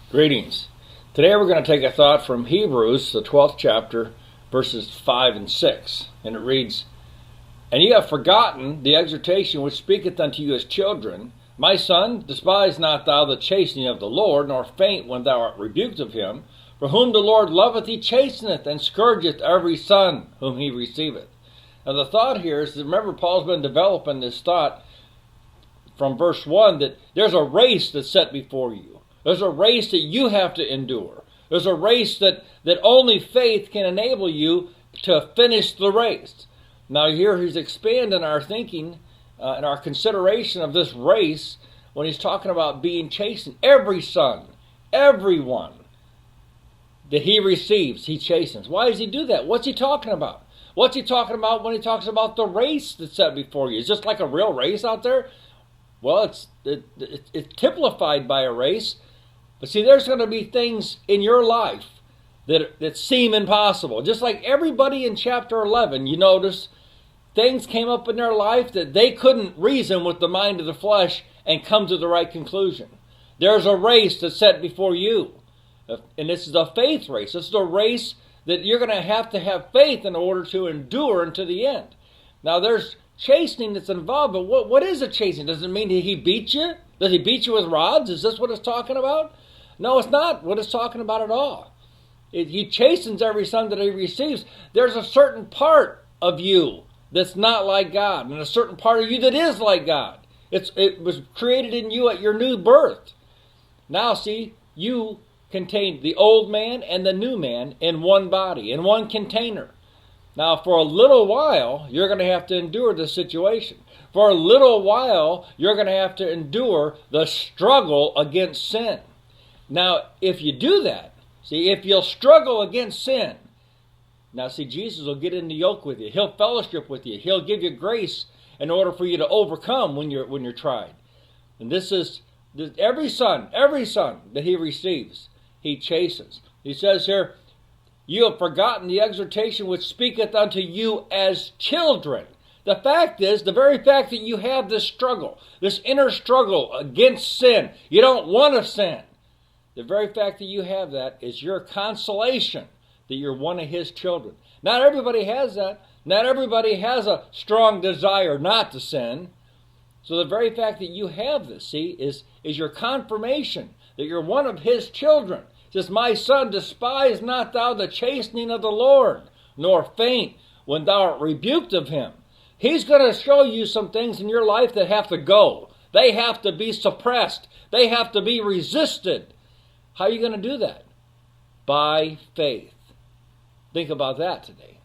Greetings. Today we're going to take a thought from Hebrews, the 12th chapter, verses 5 and 6. And it reads, "And ye have forgotten the exhortation which speaketh unto you as children. My son, despise not thou the chastening of the Lord, nor faint when thou art rebuked of him. For whom the Lord loveth he chasteneth, and scourgeth every son whom he receiveth." Now the thought here is, remember Paul's been developing this thought from verse 1, that there's a race that's set before you. There's a race that you have to endure. There's a race that only faith can enable you to finish the race. Now here he's expanding our thinking and our consideration of this race when he's talking about being chastened. Every son, everyone that he receives, he chastens. Why does he do that? What's he talking about? What's he talking about when he talks about the race that's set before you? Is this like a real race out there? Well, it's typified by a race. But see, there's going to be things in your life that seem impossible. Just like everybody in chapter 11, you notice, things came up in their life that they couldn't reason with the mind of the flesh and come to the right conclusion. There's a race that's set before you. And this is a faith race. This is a race that you're going to have faith in order to endure unto the end. Now, there's chastening that's involved, but what is a chastening? Does it mean that he beat you? Does he beat you with rods? Is this what it's talking about? No, it's not what it's talking about at all. He chastens every son that he receives. There's a certain part of you that's not like God, and a certain part of you that is like God. It was created in you at your new birth. Now, see, you contain the old man and the new man in one body, in one container. Now, for a little while, you're going to have to endure this situation. For a little while, you're going to have to endure the struggle against sin. Now, if you do that, see, if you'll struggle against sin, now see, Jesus will get in the yoke with you. He'll fellowship with you. He'll give you grace in order for you to overcome when you're tried. And this every son that he receives, he chastens. He says here, "You have forgotten the exhortation which speaketh unto you as children." The fact is, the very fact that you have this struggle, this inner struggle against sin, you don't want to sin. The very fact that you have that is your consolation that you're one of his children. Not everybody has that. Not everybody has a strong desire not to sin. So the very fact that you have this, see, is your confirmation that you're one of his children. It says, "My son, despise not thou the chastening of the Lord, nor faint when thou art rebuked of him." He's going to show you some things in your life that have to go. They have to be suppressed. They have to be resisted. How are you going to do that? By faith. Think about that today.